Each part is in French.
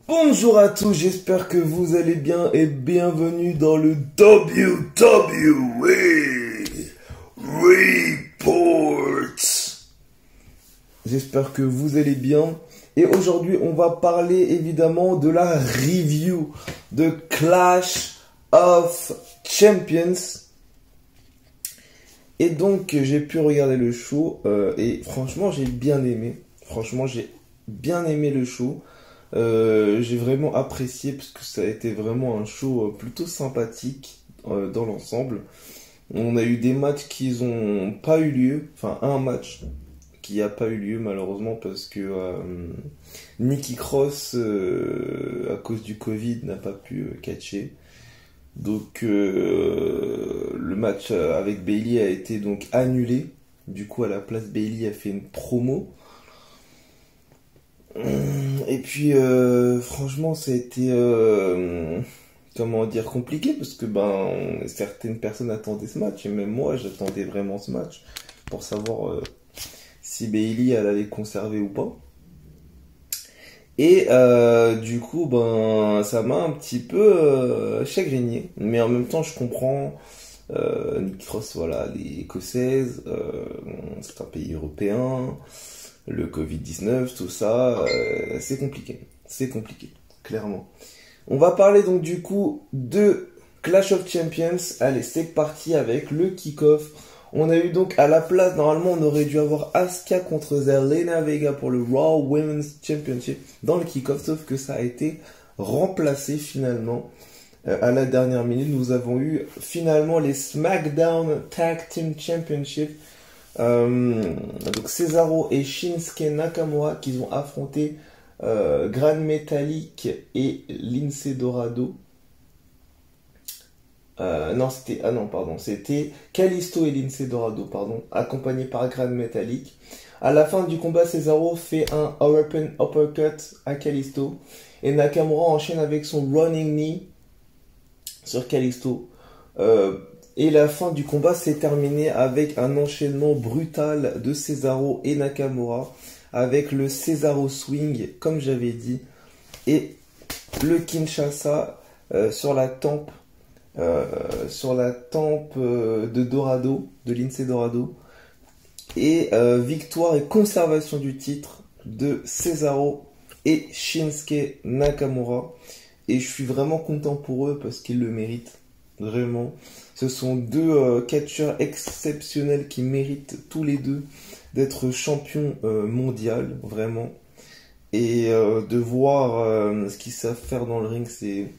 Bonjour à tous, j'espère que vous allez bien et bienvenue dans le WWE Report. J'espère que vous allez bien et aujourd'hui on va parler évidemment de la review de Clash of Champions. Et donc j'ai pu regarder le show et franchement j'ai bien aimé. Franchement j'ai bien aimé le show. J'ai vraiment apprécié parce que ça a été vraiment un show plutôt sympathique dans l'ensemble. On a eu des matchs qui n'ont pas eu lieu, enfin un match qui n'a pas eu lieu malheureusement parce que Nikki Cross à cause du Covid n'a pas pu catcher. Donc le match avec Bayley a été donc annulé. Du coup à la place Bayley a fait une promo. Et puis franchement ça a été comment dire compliqué parce que certaines personnes attendaient ce match et même moi j'attendais vraiment ce match pour savoir si Bayley elle allait conserver ou pas. Et du coup ça m'a un petit peu chagriné, mais en même temps je comprends. Nikki Cross, voilà, elle est écossaise, c'est un pays européen. Le Covid-19, tout ça, c'est compliqué. C'est compliqué, clairement. On va parler donc du coup de Clash of Champions. Allez, c'est parti avec le kick-off. On a eu donc à la place, normalement on aurait dû avoir Asuka contre Zelina Vega pour le Raw Women's Championship dans le kick-off, sauf que ça a été remplacé finalement. À la dernière minute, nous avons eu finalement les SmackDown Tag Team Championship. Donc Cesaro et Shinsuke Nakamura qui ont affronté Gran Metalik et Lince Dorado. C'était Kalisto et Lince Dorado, pardon, accompagnés par Gran Metalik. À la fin du combat, Cesaro fait un Open Uppercut à Kalisto et Nakamura enchaîne avec son Running Knee sur Kalisto. Et la fin du combat s'est terminée avec un enchaînement brutal de Cesaro et Nakamura avec le Cesaro Swing, comme j'avais dit, et le Kinshasa sur la tempe de Dorado, de Lince Dorado, et victoire et conservation du titre de Cesaro et Shinsuke Nakamura. Et je suis vraiment content pour eux parce qu'ils le méritent. Vraiment. Ce sont deux catcheurs exceptionnels qui méritent tous les deux d'être champions mondial, vraiment. Et de voir ce qu'ils savent faire dans le ring, c'est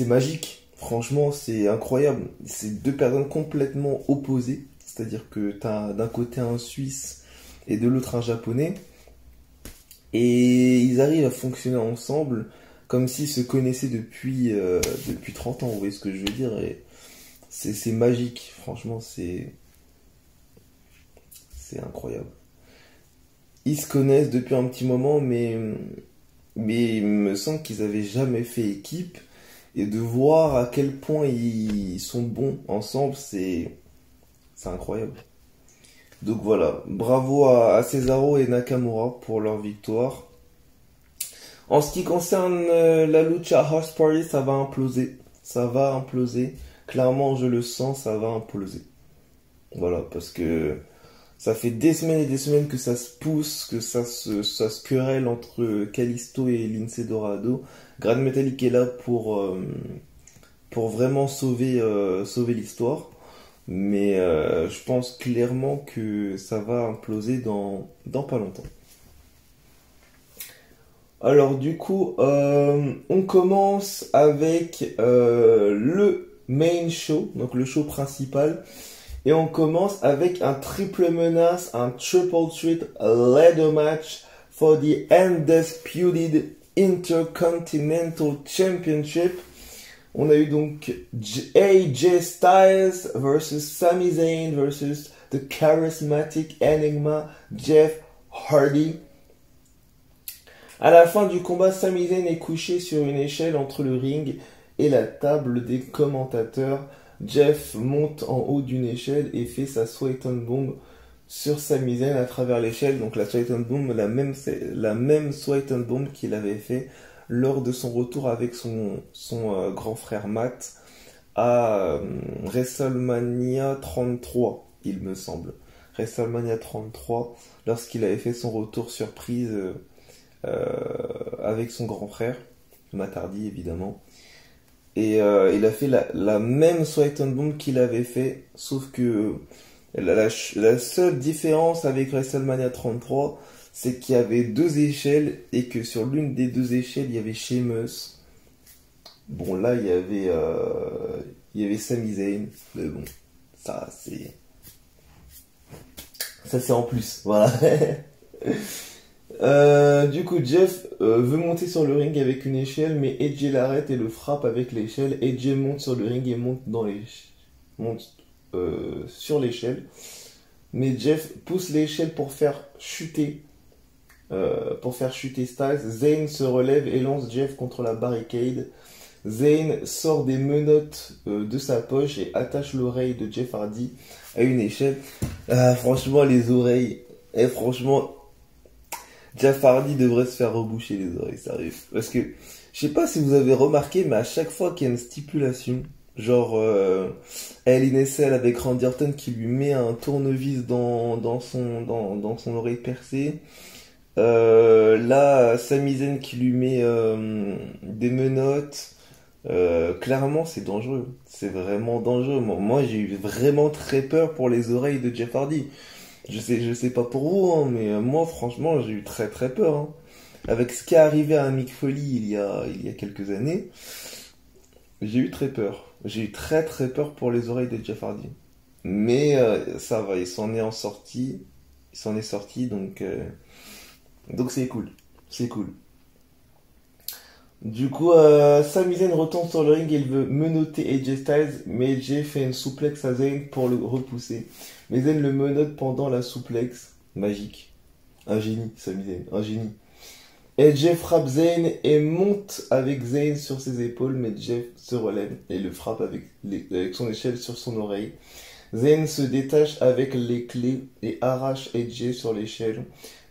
magique. Franchement, c'est incroyable. C'est deux personnes complètement opposées. C'est-à-dire que tu as d'un côté un Suisse et de l'autre un Japonais. Et ils arrivent à fonctionner ensemble comme s'ils se connaissaient depuis 30 ans, vous voyez ce que je veux dire, et c'est magique, franchement, c'est incroyable. Ils se connaissent depuis un petit moment, mais il me semble qu'ils avaient jamais fait équipe, et de voir à quel point ils sont bons ensemble, c'est incroyable. Donc voilà, bravo à Cesaro et Nakamura pour leur victoire. En ce qui concerne la Lucha House Party, ça va imploser. Ça va imploser. Clairement, je le sens, ça va imploser. Voilà, parce que ça fait des semaines et des semaines que ça se pousse, que ça se querelle entre Kalisto et Lince Dorado. Gran Metalik est là pour vraiment sauver l'histoire. Mais je pense clairement que ça va imploser dans pas longtemps. Alors du coup, on commence avec le main show, donc le show principal. Et on commence avec un triple menace, un triple threat ladder match for the Undisputed Intercontinental Championship. On a eu donc AJ Styles versus Sami Zayn versus the charismatic Enigma Jeff Hardy. À la fin du combat, Sami Zayn est couché sur une échelle entre le ring et la table des commentateurs. Jeff monte en haut d'une échelle et fait sa Sweat on Bomb sur sa misaine à travers l'échelle. Donc la Switon Bomb, la même Switon Bomb qu'il avait fait lors de son retour avec son grand frère Matt à WrestleMania 33, il me semble. WrestleMania 33, lorsqu'il avait fait son retour surprise avec son grand frère, Matt Hardy évidemment. Et il a fait la même Switon Bomb qu'il avait fait, sauf que la seule différence avec WrestleMania 33, c'est qu'il y avait deux échelles et que sur l'une des deux échelles, il y avait Sheamus. Bon, là, il y avait Sami Zayn, mais bon, ça c'est en plus, voilà. Du coup, Jeff veut monter sur le ring avec une échelle, mais AJ l'arrête et le frappe avec l'échelle. AJ monte sur le ring et monte sur l'échelle, mais Jeff pousse l'échelle pour faire chuter Styles. Zayn se relève et lance Jeff contre la barricade. Zayn sort des menottes de sa poche et attache l'oreille de Jeff Hardy à une échelle. Franchement, les oreilles, franchement, Jeff Hardy devrait se faire reboucher les oreilles, sérieux. Parce que, je sais pas si vous avez remarqué, mais à chaque fois qu'il y a une stipulation, genre Hell in a Cell avec Randy Orton qui lui met un tournevis dans son oreille percée, là, Sami Zayn qui lui met des menottes, clairement c'est dangereux, c'est vraiment dangereux. Moi j'ai eu vraiment très peur pour les oreilles de Jeff Hardy. Je sais pas pour vous, hein, mais moi franchement j'ai eu très très peur. Hein. Avec ce qui est arrivé à Mick Foley il y a quelques années, j'ai eu très peur. J'ai eu très très peur pour les oreilles de Jeff Hardy. Mais ça va, il s'en est sorti, donc c'est cool. C'est cool. Du coup, Sami Zayn retombe sur le ring et il veut menotter AJ Styles, mais AJ fait une souplex à Zayn pour le repousser. Mais Zayn le menotte pendant la souplex. Magique. Un génie, Sami Zayn, un génie. AJ frappe Zayn et monte avec Zayn sur ses épaules, mais Jeff se relève et le frappe avec son échelle sur son oreille. Zayn se détache avec les clés et arrache AJ sur l'échelle.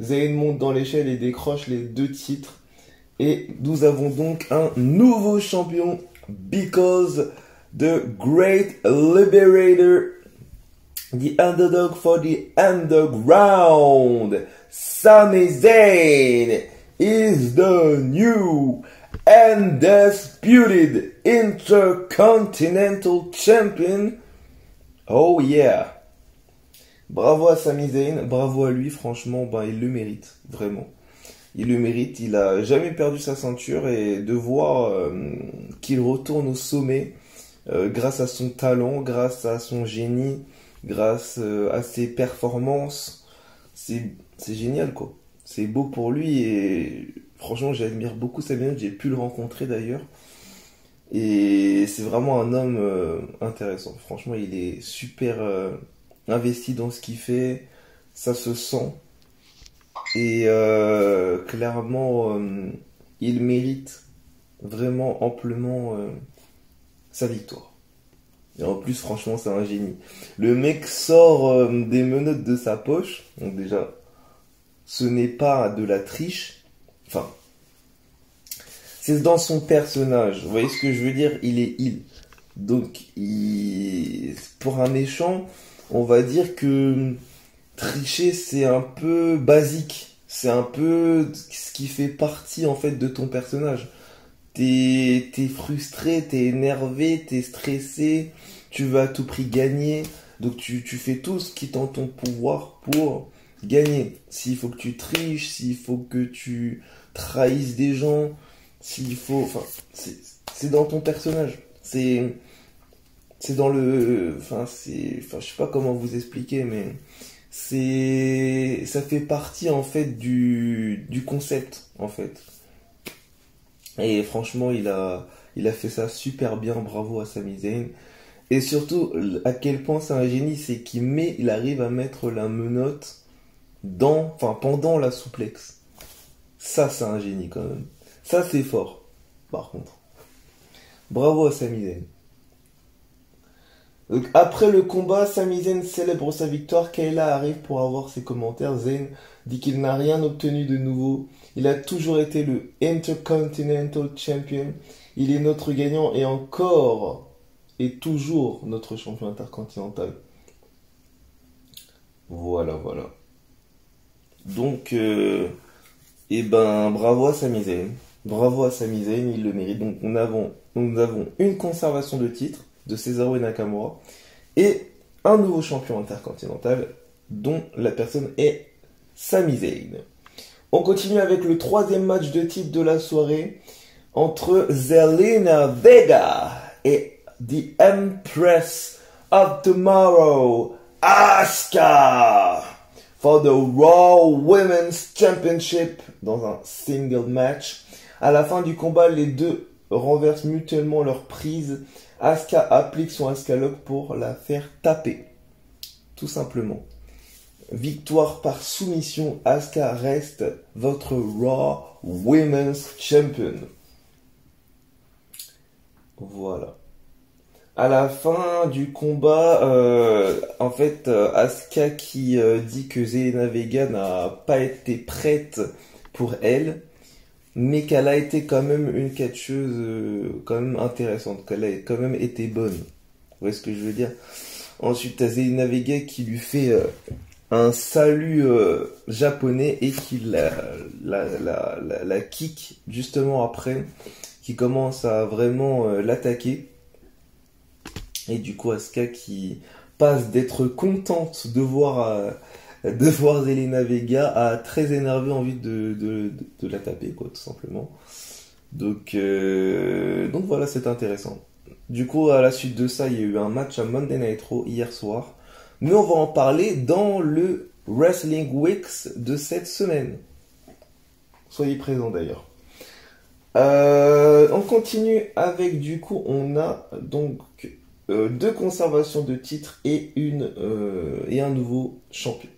Zayn monte dans l'échelle et décroche les deux titres. Et nous avons donc un nouveau champion, because the great liberator, the underdog for the underground, Sami Zayn is the new undisputed intercontinental champion. Oh yeah. Bravo à Sami Zayn, bravo à lui, franchement, il le mérite, vraiment. Il le mérite, il a jamais perdu sa ceinture et de voir qu'il retourne au sommet grâce à son talent, grâce à son génie, grâce à ses performances, c'est génial quoi. C'est beau pour lui et franchement j'admire beaucoup Sami Zayn, j'ai pu le rencontrer d'ailleurs. Et c'est vraiment un homme intéressant. Franchement, il est super investi dans ce qu'il fait, ça se sent. Et clairement, il mérite vraiment amplement sa victoire. Et en plus, franchement, c'est un génie. Le mec sort des menottes de sa poche. Donc déjà, ce n'est pas de la triche. Enfin, c'est dans son personnage. Vous voyez ce que je veux dire? Il est il. Donc, pour un méchant, on va dire que tricher, c'est un peu basique. C'est un peu ce qui fait partie, en fait, de ton personnage. T'es frustré, t'es énervé, t'es stressé, tu veux à tout prix gagner. Donc, tu fais tout ce qui est en ton pouvoir pour gagner. S'il faut que tu triches, s'il faut que tu trahisses des gens, s'il faut... Enfin, c'est dans ton personnage. C'est dans le... Enfin, je sais pas comment vous expliquer, mais... Ça fait partie en fait du concept en fait. Et franchement il a fait ça super bien, bravo à Sami Zayn. Et surtout à quel point c'est un génie, c'est il arrive à mettre la menotte pendant la souplex. Ça c'est un génie quand même. Ça c'est fort par contre. Bravo à Sami Zayn. Donc, après le combat, Sami Zayn célèbre sa victoire. Kayla arrive pour avoir ses commentaires. Zayn dit qu'il n'a rien obtenu de nouveau. Il a toujours été le Intercontinental Champion. Il est notre gagnant et encore et toujours notre champion intercontinental. Voilà, voilà. Donc, bravo à Sami Zayn. Bravo à Sami Zayn, il le mérite. Donc, nous avons une conservation de titre de Cesaro et Nakamura et un nouveau champion intercontinental dont la personne est Sami Zayn. On continue avec le troisième match de titre de la soirée entre Zelina Vega et The Empress of Tomorrow, Asuka, for the Raw Women's Championship dans un single match. À la fin du combat, les deux renversent mutuellement leur prise. Asuka applique son Asuka Lock pour la faire taper. Tout simplement. Victoire par soumission, Asuka reste votre Raw Women's Champion. Voilà. À la fin du combat, Asuka qui dit que Zelina Vega n'a pas été prête pour elle, mais qu'elle a été quand même une catcheuse quand même intéressante, qu'elle a quand même été bonne. Vous voyez ce que je veux dire? Ensuite, t'as Zelina Vega qui lui fait un salut japonais et qui la kick justement après, qui commence à vraiment l'attaquer. Et du coup, Asuka qui passe d'être contente de voir Zelina Vega à très énervée, envie de la taper, quoi, tout simplement. Donc voilà, c'est intéressant. Du coup, à la suite de ça, il y a eu un match à Monday Night Raw hier soir. Mais on va en parler dans le Wrestling Weeks de cette semaine. Soyez présents d'ailleurs. On continue avec, du coup, on a donc deux conservations de titres et un nouveau champion.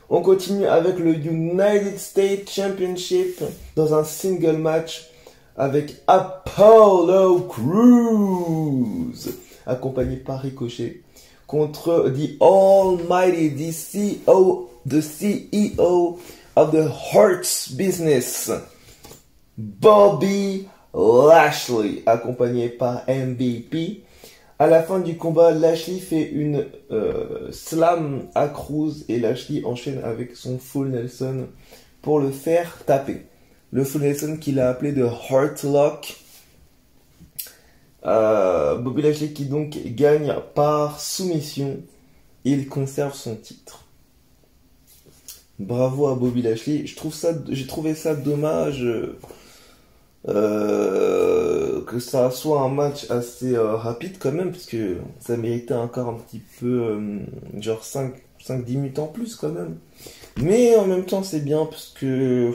On continue avec le United States Championship dans un single match avec Apollo Crews, accompagné par Ricochet, contre The Almighty, the CEO of the Hurts Business, Bobby Lashley, accompagné par MVP. À la fin du combat, Lashley fait une slam à Crews et Lashley enchaîne avec son Full Nelson pour le faire taper. Le Full Nelson qu'il a appelé de Hurt Lock. Bobby Lashley qui donc gagne par soumission. Il conserve son titre. Bravo à Bobby Lashley. J'ai trouvé ça dommage que ça soit un match assez rapide quand même, parce que ça méritait encore un petit peu genre 5-10 minutes en plus quand même. Mais en même temps c'est bien parce que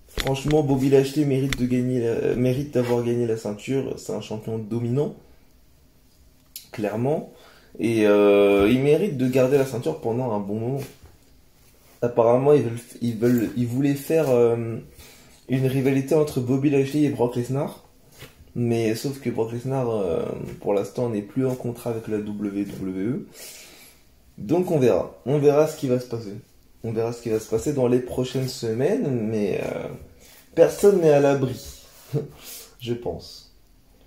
franchement Bobby Lashley mérite d'avoir gagné la ceinture. C'est un champion dominant, clairement, et il mérite de garder la ceinture pendant un bon moment. Apparemment ils voulaient faire une rivalité entre Bobby Lashley et Brock Lesnar, mais sauf que Brock Lesnar pour l'instant n'est plus en contrat avec la WWE. Donc on verra ce qui va se passer. On verra ce qui va se passer dans les prochaines semaines, mais personne n'est à l'abri, je pense.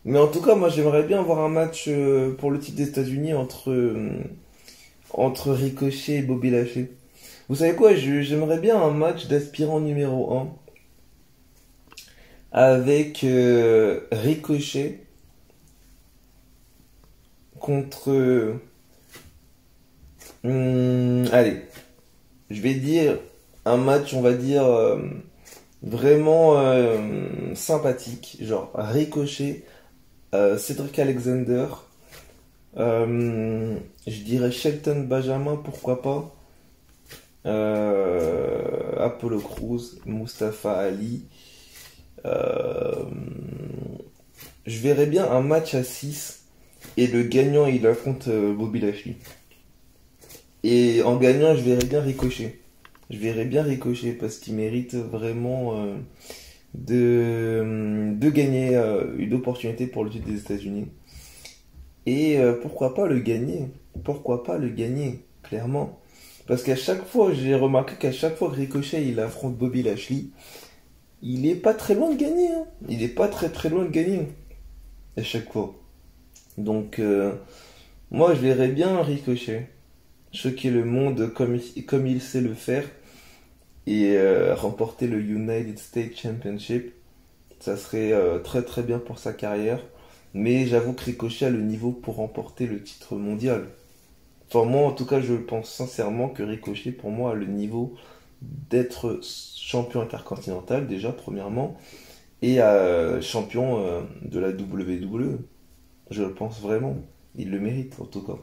Mais en tout cas, moi j'aimerais bien avoir un match pour le titre des États-Unis entre Ricochet et Bobby Lashley. Vous savez quoi, j'aimerais bien un match d'aspirant numéro 1 avec Ricochet contre... allez, je vais dire un match, on va dire, vraiment sympathique. Genre Ricochet, Cedric Alexander, je dirais Shelton Benjamin, pourquoi pas. Apollo Crews, Mustafa Ali. Je verrais bien un match à 6 et le gagnant il affronte Bobby Lashley. Et en gagnant, je verrais bien Ricochet. Parce qu'il mérite vraiment de gagner une opportunité pour le titre des États-Unis. Et pourquoi pas le gagner? Pourquoi pas le gagner, clairement? Parce qu'à chaque fois, j'ai remarqué qu'à chaque fois que Ricochet il affronte Bobby Lashley, il est pas très loin de gagner, hein. Il est pas très très loin de gagner. À chaque fois. Donc, moi je verrais bien Ricochet choquer le monde comme il sait le faire et remporter le United States Championship. Ça serait très très bien pour sa carrière. Mais j'avoue que Ricochet a le niveau pour remporter le titre mondial. Enfin, moi en tout cas, je pense sincèrement que Ricochet, pour moi, a le niveau d'être champion intercontinental, déjà, premièrement, et champion de la WWE. Je le pense vraiment. Il le mérite, en tout cas,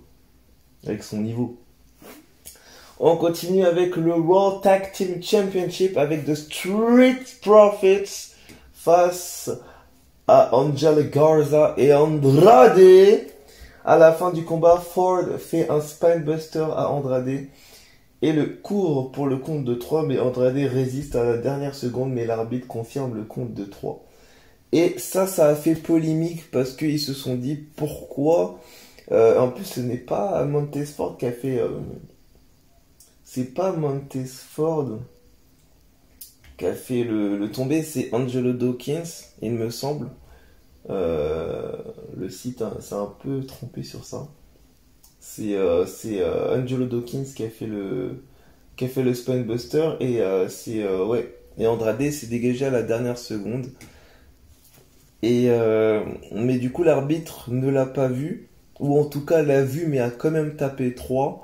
avec son niveau. On continue avec le Raw Tag Team Championship avec The Street Profits face à Angel Garza et Andrade. À la fin du combat, Ford fait un spinebuster à Andrade et le court pour le compte de 3, mais Andrade résiste à la dernière seconde, mais l'arbitre confirme le compte de 3. Et ça a fait polémique parce qu'ils se sont dit pourquoi. En plus, ce n'est pas Montez Ford qui a fait. C'est pas Montez Ford qui a fait le tombé, c'est Angelo Dawkins, il me semble. Le site s'est un peu trompé sur ça. C'est Angelo Dawkins qui a fait le Spinebuster et ouais. Et Andrade s'est dégagé à la dernière seconde. Et mais du coup l'arbitre ne l'a pas vu, ou en tout cas l'a vu mais a quand même tapé 3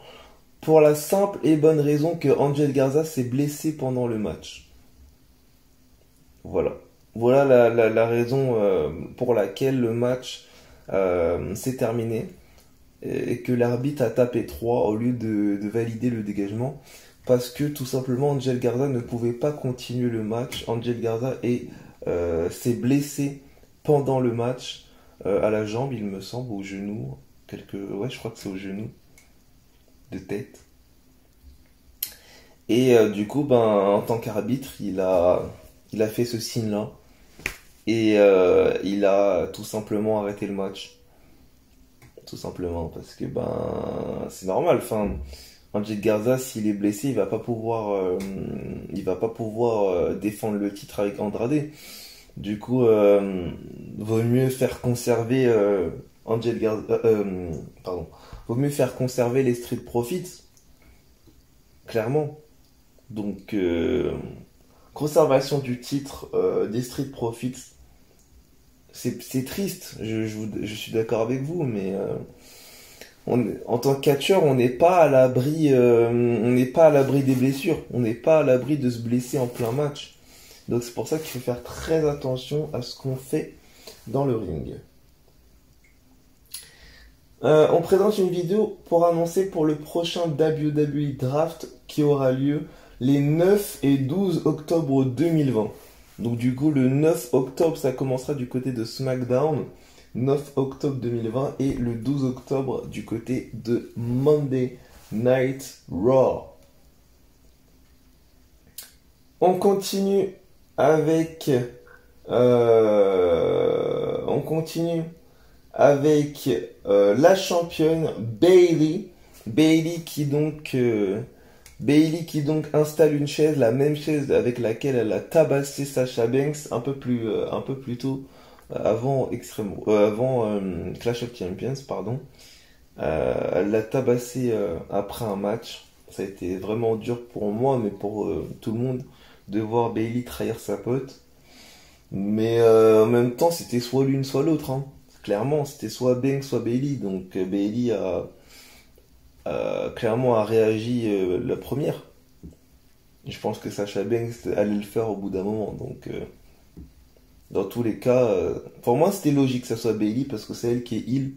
pour la simple et bonne raison que Angel Garza s'est blessé pendant le match. Voilà la raison pour laquelle le match s'est terminé et que l'arbitre a tapé 3 au lieu de valider le dégagement, parce que tout simplement Angel Garza ne pouvait pas continuer le match. Angel Garza s'est blessé pendant le match à la jambe, il me semble, au genou, ouais, je crois que c'est au genou de tête. Et du coup, en tant qu'arbitre, il a fait ce signe-là et il a tout simplement arrêté le match. Tout simplement parce que c'est normal. Enfin, Angel Garza, s'il est blessé, il va pas pouvoir défendre le titre avec Andrade. Du coup, vaut mieux faire conserver Angel Garza, vaut mieux faire conserver les Street Profits, clairement. Donc, conservation du titre des Street Profits, c'est triste. Je suis d'accord avec vous, mais en tant que catcheur, on n'est pas à l'abri, des blessures. On n'est pas à l'abri de se blesser en plein match. Donc c'est pour ça qu'il faut faire très attention à ce qu'on fait dans le ring. On présente une vidéo pour annoncer pour le prochain WWE Draft qui aura lieu les 9 et 12 octobre 2020. Donc du coup le 9 octobre ça commencera du côté de SmackDown, 9 octobre 2020, et le 12 octobre du côté de Monday Night Raw. On continue avec la championne Bayley qui donc installe une chaise, la même chaise avec laquelle elle a tabassé Sasha Banks un peu plus tôt, avant Clash of Champions, pardon. Elle l'a tabassé après un match. Ça a été vraiment dur pour moi, mais pour tout le monde, de voir Bayley trahir sa pote. Mais en même temps, c'était soit l'une, soit l'autre, hein. Clairement, c'était soit Banks, soit Bayley. Donc Bayley a réagi la première. Je pense que Sasha Banks allait le faire au bout d'un moment. Donc dans tous les cas, pour moi c'était logique que ça soit Bayley parce que c'est elle qui est heel.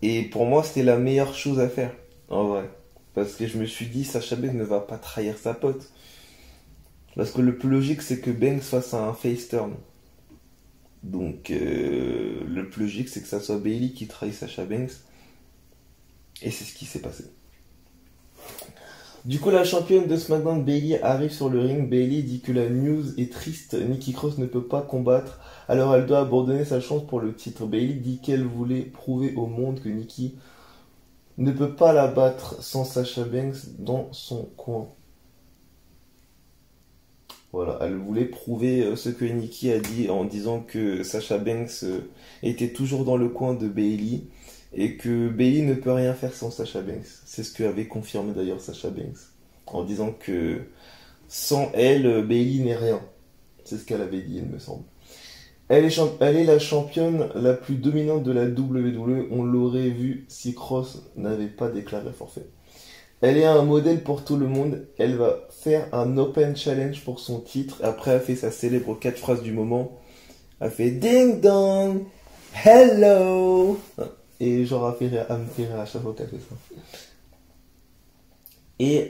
Et pour moi c'était la meilleure chose à faire, en vrai. Parce que je me suis dit, Sasha Banks ne va pas trahir sa pote. Parce que le plus logique c'est que Banks fasse un face turn. Donc le plus logique c'est que ça soit Bayley qui trahisse Sasha Banks. Et c'est ce qui s'est passé. Du coup, la championne de SmackDown, Bayley, arrive sur le ring. Bayley dit que la news est triste. Nikki Cross ne peut pas combattre, alors elle doit abandonner sa chance pour le titre. Bayley dit qu'elle voulait prouver au monde que Nikki ne peut pas la battre sans Sasha Banks dans son coin. Voilà, elle voulait prouver ce que Nikki a dit en disant que Sasha Banks était toujours dans le coin de Bayley et que Bayley ne peut rien faire sans Sasha Banks. C'est ce qu'avait confirmé d'ailleurs Sasha Banks en disant que sans elle, Bayley n'est rien. C'est ce qu'elle avait dit, il me semble. Elle est la championne la plus dominante de la WWE. On l'aurait vu si Cross n'avait pas déclaré forfait. Elle est un modèle pour tout le monde. Elle va faire un open challenge pour son titre. Après, elle fait sa célèbre 4 phrases du moment. Elle fait ding dong, hello. Et genre, elle me fait rire à chaque fois qu'elle fait ça. Et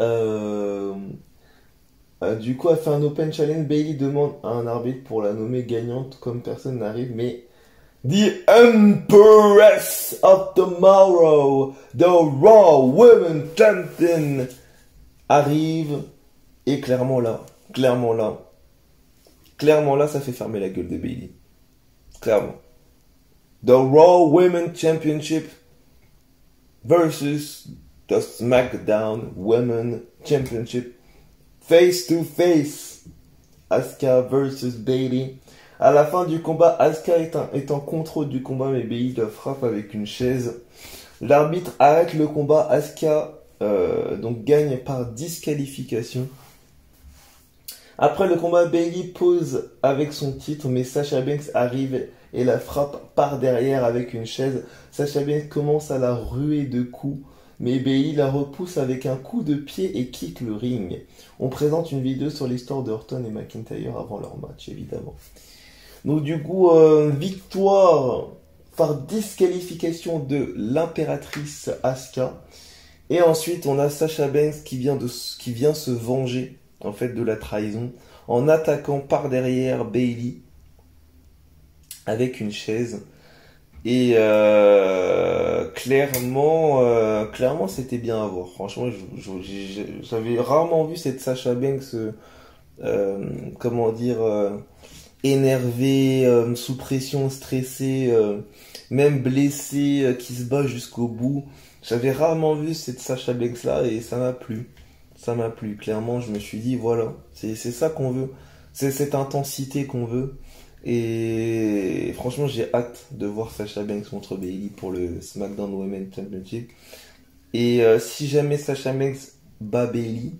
du coup, elle fait un open challenge. Bayley demande à un arbitre pour la nommer gagnante, comme personne n'arrive, mais The Empress of Tomorrow, the Raw Women Champion, arrive. Et clairement là, ça fait fermer la gueule de Bayley. Clairement. The Raw Women Championship versus the SmackDown Women Championship. Face to face. Asuka versus Bayley. À la fin du combat, Asuka est en contrôle du combat, mais Bayley la frappe avec une chaise. L'arbitre arrête le combat. Asuka donc gagne par disqualification. Après le combat, Bayley pose avec son titre, mais Sasha Banks arrive et la frappe par derrière avec une chaise. Sasha Banks commence à la ruer de coups, mais Bayley la repousse avec un coup de pied et quitte le ring. On présente une vidéo sur l'histoire de Orton et McIntyre avant leur match, évidemment. Donc du coup, victoire par disqualification de l'impératrice Asuka. Et ensuite, on a Sasha Banks qui vient se venger en fait de la trahison en attaquant par derrière Bayley avec une chaise. Et clairement, c'était bien à voir. Franchement, j'avais rarement vu cette Sasha Banks, énervée, sous pression, stressée, même blessée, qui se bat jusqu'au bout. J'avais rarement vu cette Sasha Banks là et ça m'a plu. Ça m'a plu. Clairement, je me suis dit, voilà, c'est ça qu'on veut. C'est cette intensité qu'on veut. Et franchement, j'ai hâte de voir Sasha Banks contre Bayley pour le SmackDown Women's Championship. Et si jamais Sasha Banks bat Bayley,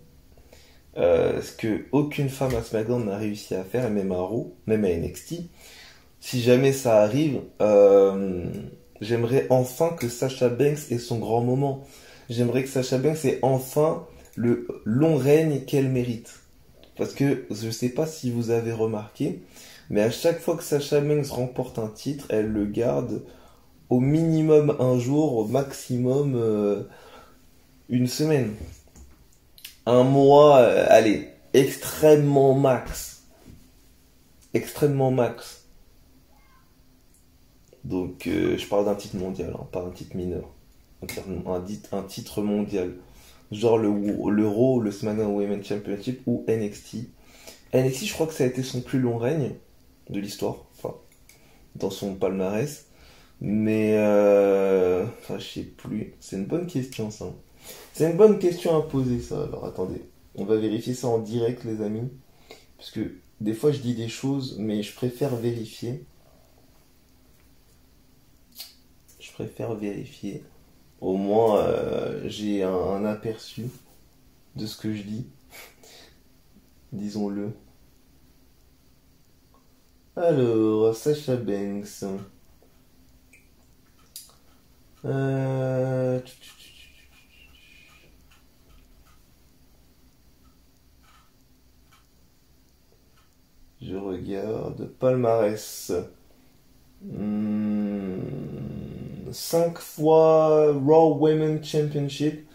ce que aucune femme à SmackDown n'a réussi à faire, même à Raw, même à NXT, si jamais ça arrive, j'aimerais enfin que Sasha Banks ait son grand moment. J'aimerais que Sasha Banks ait enfin le long règne qu'elle mérite. Parce que je sais pas si vous avez remarqué, mais à chaque fois que Sasha Banks remporte un titre, elle le garde au minimum un jour, au maximum une semaine. Un mois, allez, extrêmement max. Extrêmement max. Donc je parle d'un titre mondial, hein, pas un titre mineur. Un titre mondial. Genre le Raw, le SmackDown Women's Championship ou NXT. NXT, je crois que ça a été son plus long règne de l'histoire, enfin, dans son palmarès. Mais, enfin, je sais plus. C'est une bonne question, ça. C'est une bonne question à poser, ça. Alors, attendez. On va vérifier ça en direct, les amis. Parce que, des fois, je dis des choses, mais je préfère vérifier. Au moins, j'ai un aperçu de ce que je dis. Disons-le. Alors, Sasha Banks. Je regarde. Palmarès. 5 fois Raw Women's Championship.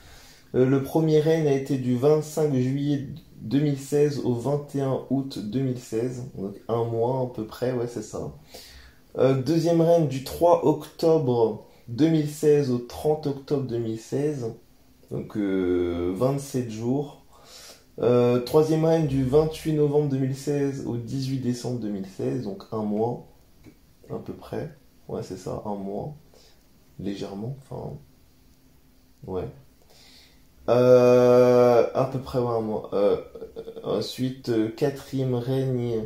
Le premier règne a été du 25 juillet 2016 au 21 août 2016. Donc un mois à peu près, ouais, c'est ça. Deuxième règne du 3 octobre 2016 au 30 octobre 2016. Donc 27 jours. Troisième règne du 28 novembre 2016 au 18 décembre 2016, donc un mois à peu près. Ouais, c'est ça, un mois. Légèrement, enfin, ouais. À peu près, ouais, un mois. Ensuite, quatrième règne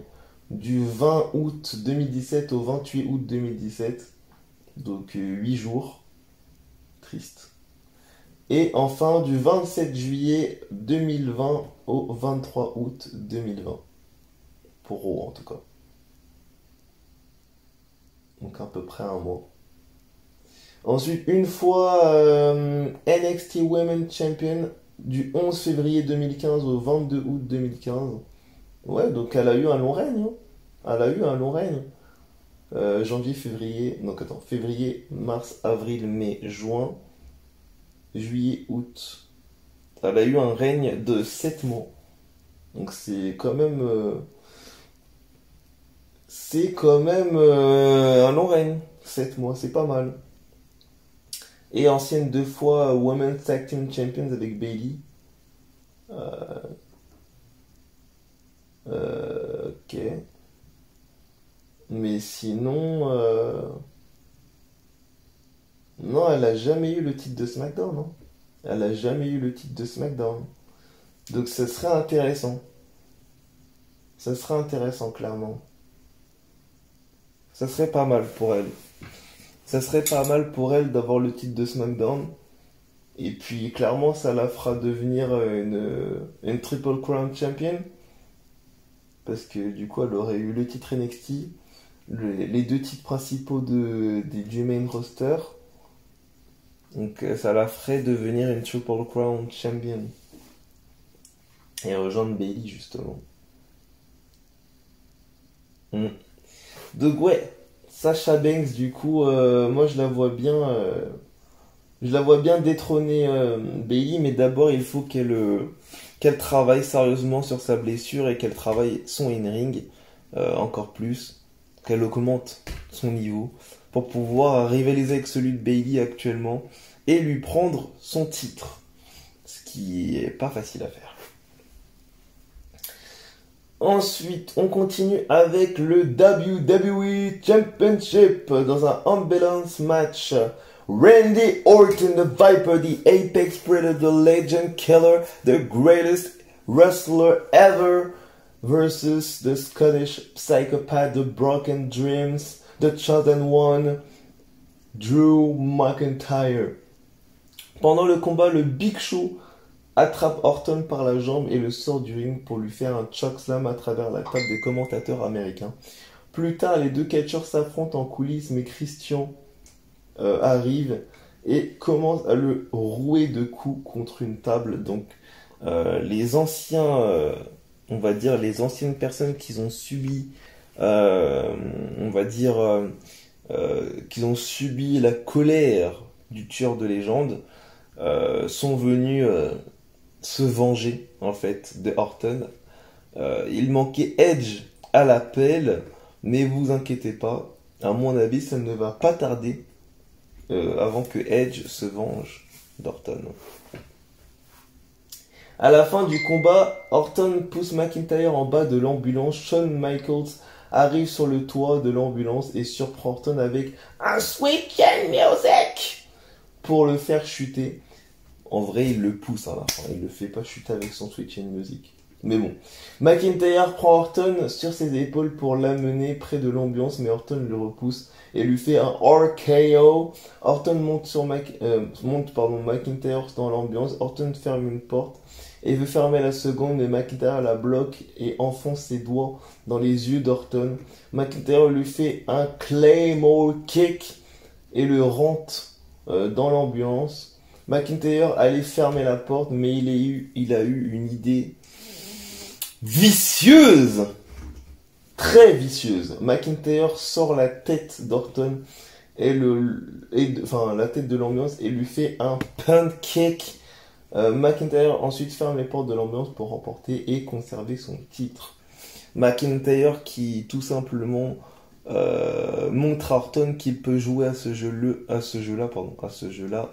du 20 août 2017 au 28 août 2017. Donc 8 jours. Triste. Et enfin, du 27 juillet 2020 au 23 août 2020. Pour Raw, en tout cas. Donc à peu près un mois. Ensuite, une fois NXT Women's Champion du 11 février 2015 au 22 août 2015. Ouais, donc elle a eu un long règne, hein. Elle a eu un long règne. Janvier, février, donc attends, février, mars, avril, mai, juin, juillet, août. Elle a eu un règne de 7 mois. Donc c'est quand même un long règne. 7 mois, c'est pas mal. Et ancienne 2 fois Women's Tag Team Champions avec Bailey. Ok. Mais sinon, non, elle a jamais eu le titre de SmackDown, hein. Elle a jamais eu le titre de SmackDown. Donc ça serait intéressant. Ça serait intéressant, clairement. Ça serait pas mal pour elle. Ça serait pas mal pour elle d'avoir le titre de SmackDown. Et puis clairement, ça la fera devenir une Triple Crown Champion. Parce que du coup, elle aurait eu le titre NXT, les 2 titres principaux du main roster. Donc ça la ferait devenir une Triple Crown Champion. Et rejoindre Bailey, justement. Mm. Donc ouais, Sasha Banks, du coup, moi je la vois bien détrôner Bailey, mais d'abord il faut qu'elle travaille sérieusement sur sa blessure et qu'elle travaille son in-ring encore plus, qu'elle augmente son niveau pour pouvoir rivaliser avec celui de Bailey actuellement et lui prendre son titre, ce qui est pas facile à faire. Ensuite, on continue avec le WWE Championship dans un ambulance match. Randy Orton, the Viper, the Apex Predator, the Legend Killer, the greatest wrestler ever, versus the Scottish Psychopath, the Broken Dreams, the Chosen One, Drew McIntyre. Pendant le combat, le Big Show attrape Orton par la jambe et le sort du ring pour lui faire un chokeslam à travers la table des commentateurs américains. Plus tard, les 2 catcheurs s'affrontent en coulisses, mais Christian arrive et commence à le rouer de coups contre une table. Donc les anciens, on va dire les anciennes personnes qui ont subi, on va dire, qui ont subi la colère du tueur de légende, sont venus se venger en fait de Orton. Il manquait Edge à l'appel, mais vous inquiétez pas, à mon avis ça ne va pas tarder avant que Edge se venge d'Orton. À la fin du combat, Orton pousse McIntyre en bas de l'ambulance. Shawn Michaels arrive sur le toit de l'ambulance et surprend Orton avec un Sweet Chin Music pour le faire chuter. En vrai, il le pousse à la fin, il le fait pas chuter avec son Sweet Chin Music. Mais bon, McIntyre prend Orton sur ses épaules pour l'amener près de l'ambiance, mais Orton le repousse et lui fait un RKO. Orton monte McIntyre dans l'ambiance. Orton ferme une porte et veut fermer la seconde, mais McIntyre la bloque et enfonce ses doigts dans les yeux d'Orton. McIntyre lui fait un Claymore Kick et le rentre dans l'ambiance. McIntyre allait fermer la porte, mais il a eu une idée vicieuse, très vicieuse. McIntyre sort la tête d'Orton la tête de l'ambiance et lui fait un pancake. McIntyre ensuite ferme les portes de l'ambiance pour remporter et conserver son titre. McIntyre qui tout simplement montre à Orton qu'il peut jouer à ce jeu-là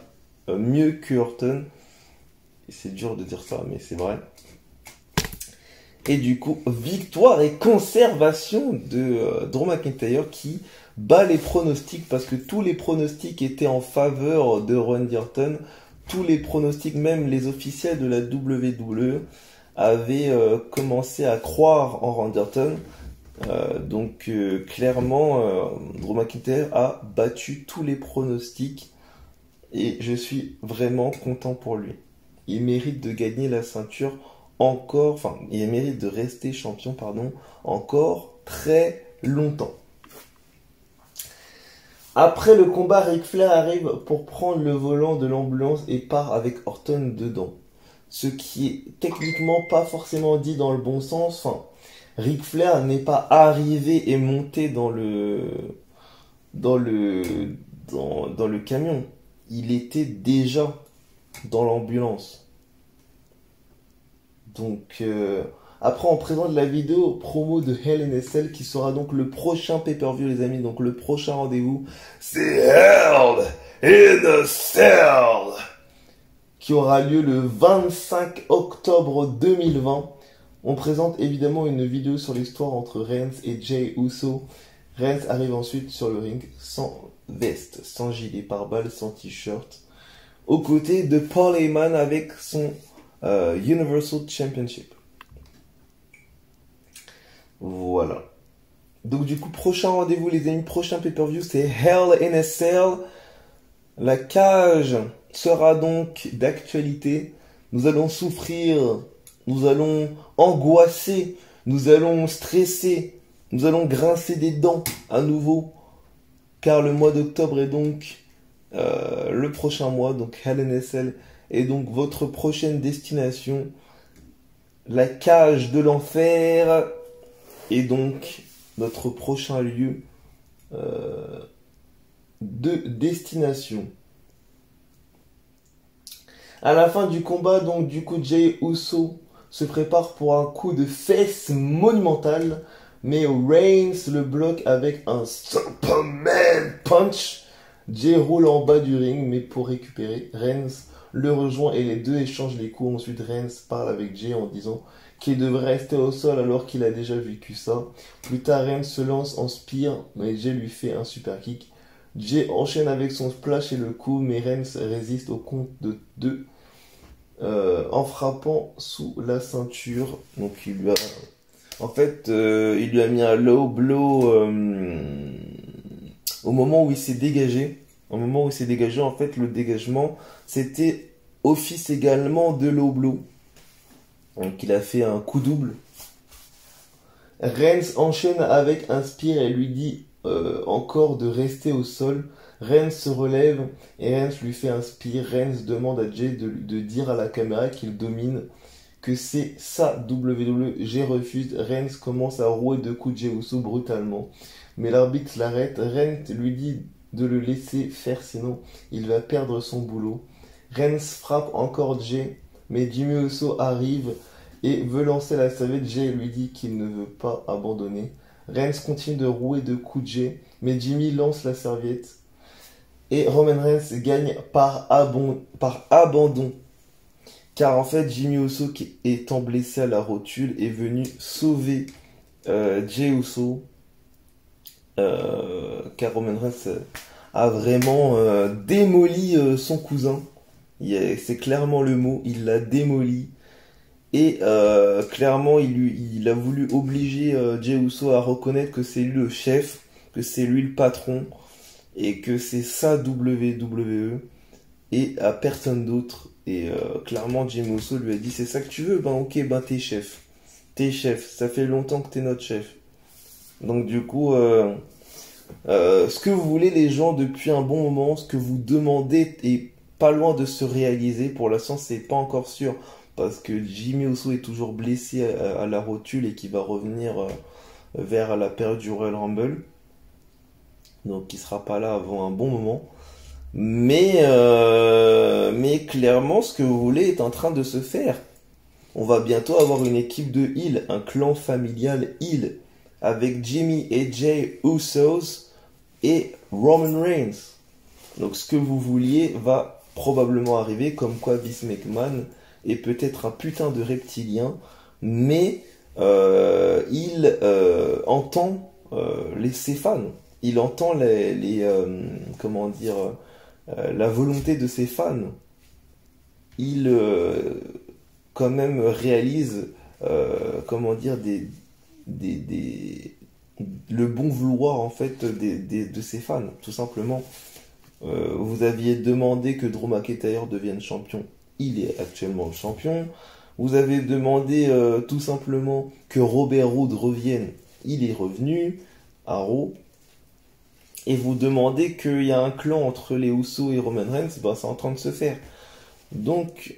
mieux que Orton. Et c'est dur de dire ça, mais c'est vrai. Et du coup, victoire et conservation de Drew McIntyre qui bat les pronostics parce que tous les pronostics étaient en faveur de Randy Orton. Tous les pronostics, même les officiels de la WWE, avaient commencé à croire en Randy Orton. Donc clairement, Drew McIntyre a battu tous les pronostics et je suis vraiment content pour lui. Il mérite de gagner la ceinture encore, enfin, il mérite de rester champion, pardon, encore très longtemps. Après le combat, Ric Flair arrive pour prendre le volant de l'ambulance et part avec Orton dedans. Ce qui est techniquement pas forcément dit dans le bon sens. Enfin, Ric Flair n'est pas arrivé et monté dans le camion. Il était déjà dans l'ambulance. Donc, après, on présente la vidéo promo de Hell in a Cell qui sera donc le prochain pay-per-view, les amis. Donc, le prochain rendez-vous, c'est Hell in a Cell qui aura lieu le 25 octobre 2020. On présente évidemment une vidéo sur l'histoire entre Reigns et Jey Uso. Reigns arrive ensuite sur le ring sans veste, sans gilet pare-balles, sans t-shirt, aux côtés de Paul Heyman avec son Universal Championship. Voilà. Donc du coup, prochain rendez-vous les amis, prochain pay-per-view, c'est Hell in a Cell. La cage sera donc d'actualité. Nous allons souffrir, nous allons angoisser, nous allons stresser, nous allons grincer des dents à nouveau. Car le mois d'octobre est donc le prochain mois, donc Hell in a Cell est donc votre prochaine destination. La cage de l'enfer est donc notre prochain lieu de destination. À la fin du combat, donc du coup, Jey Uso se prépare pour un coup de fesse monumental, mais Reigns le bloque avec un Superman Punch. Jey roule en bas du ring, mais pour récupérer, Reigns le rejoint et les deux échangent les coups. Ensuite, Reigns parle avec Jey en disant qu'il devrait rester au sol alors qu'il a déjà vécu ça. Plus tard, Reigns se lance en spear, mais Jey lui fait un super kick. Jey enchaîne avec son splash et le coup, mais Reigns résiste au compte de 2 en frappant sous la ceinture. Donc il lui a... En fait, il lui a mis un low blow au moment où il s'est dégagé. Au moment où il s'est dégagé, en fait, le dégagement, c'était office également de low blow. Donc il a fait un coup double. Reigns enchaîne avec un spear et lui dit encore de rester au sol. Reigns se relève et Reigns lui fait un spear. Reigns demande à Jey de dire à la caméra qu'il domine, que c'est sa WWE. Jey refuse. Reigns commence à rouer de coups Jey Uso brutalement, mais l'arbitre l'arrête. Reigns lui dit de le laisser faire, sinon il va perdre son boulot. Reigns frappe encore Jey, mais Jimmy Uso arrive et veut lancer la serviette. Jey lui dit qu'il ne veut pas abandonner. Reigns continue de rouer de coups Jey, mais Jimmy lance la serviette et Roman Reigns gagne par abandon. Car en fait, Jimmy Uso, qui étant blessé à la rotule, est venu sauver Jey Uso. Car Roman Reigns a vraiment démoli son cousin. C'est clairement le mot, il l'a démoli. Et clairement, il a voulu obliger Jey Uso à reconnaître que c'est lui le chef, que c'est lui le patron, et que c'est sa WWE, et à personne d'autre. Et clairement, Jimmy Uso lui a dit, c'est ça que tu veux? Ben ok, ben t'es chef. T'es chef, ça fait longtemps que t'es notre chef. Donc du coup, ce que vous voulez les gens depuis un bon moment, ce que vous demandez est pas loin de se réaliser. Pour l'instant, c'est pas encore sûr, parce que Jimmy Uso est toujours blessé à la rotule et qui va revenir vers la période du Royal Rumble. Donc il sera pas là avant un bon moment. Mais clairement, ce que vous voulez est en train de se faire. On va bientôt avoir une équipe de heel, un clan familial heel, avec Jimmy et Jey Usos et Roman Reigns. Donc ce que vous vouliez va probablement arriver, comme quoi Vince McMahon est peut-être un putain de reptilien, mais il entend ses fans. Il entend comment dire, la volonté de ses fans. Il quand même réalise comment dire le bon vouloir en fait de ses fans, tout simplement. Vous aviez demandé que Drew McIntyre devienne champion, il est actuellement champion. Vous avez demandé tout simplement que Robert Roode revienne, il est revenu à Raw. Et vous demandez qu'il y a un clan entre les Usos et Roman Reigns, ben c'est en train de se faire. Donc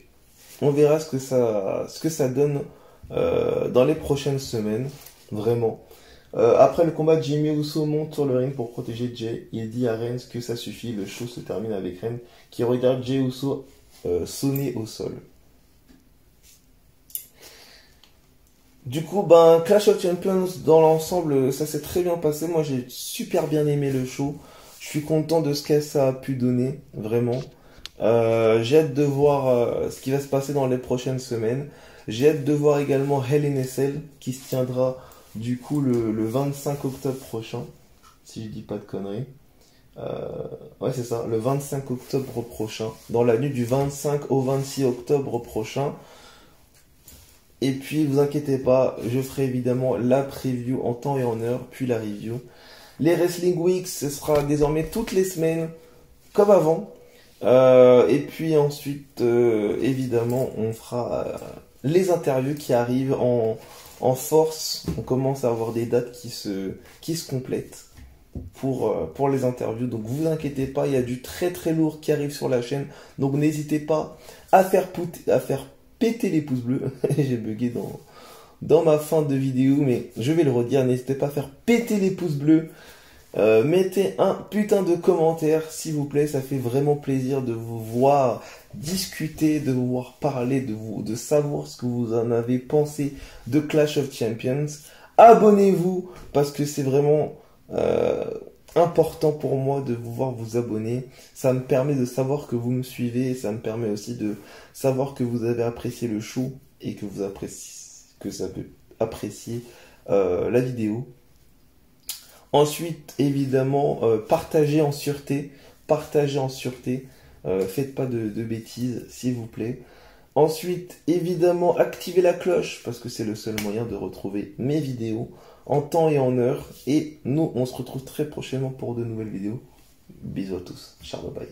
on verra ce que ça donne dans les prochaines semaines, vraiment. Après le combat, Jimmy Uso monte sur le ring pour protéger Jey. Il dit à Reigns que ça suffit, le show se termine avec Reigns qui regarde Jey Uso sonner au sol. Du coup, ben, Clash of Champions, dans l'ensemble, ça s'est très bien passé. Moi, j'ai super bien aimé le show. Je suis content de ce que ça a pu donner, vraiment. J'ai hâte de voir ce qui va se passer dans les prochaines semaines. J'ai hâte de voir également Hell in a Cell, qui se tiendra du coup le 25 octobre prochain, si je dis pas de conneries. Ouais, c'est ça, le 25 octobre prochain, dans la nuit du 25 au 26 octobre prochain. Et puis, vous inquiétez pas, je ferai évidemment la preview en temps et en heure, puis la review. Les Wrestling Weeks, ce sera désormais toutes les semaines, comme avant. Et puis ensuite, évidemment, on fera les interviews qui arrivent en force. On commence à avoir des dates qui se complètent pour les interviews. Donc, vous inquiétez pas, il y a du très très lourd qui arrive sur la chaîne. Donc, n'hésitez pas à faire péter les pouces bleus. J'ai bugué dans ma fin de vidéo, mais je vais le redire, n'hésitez pas à faire péter les pouces bleus. Mettez un putain de commentaire, s'il vous plaît, ça fait vraiment plaisir de vous voir discuter, de vous voir parler, de savoir ce que vous en avez pensé de Clash of Champions. Abonnez-vous, parce que c'est vraiment important pour moi de vous voir vous abonner. Ça me permet de savoir que vous me suivez, et ça me permet aussi de savoir que vous avez apprécié le show et que vous appréciez, que ça peut apprécier la vidéo. Ensuite, évidemment, partagez en sûreté. Faites pas de bêtises, s'il vous plaît. Ensuite, évidemment, activez la cloche, parce que c'est le seul moyen de retrouver mes vidéos en temps et en heure. Et nous, on se retrouve très prochainement pour de nouvelles vidéos. Bisous à tous. Ciao, bye bye.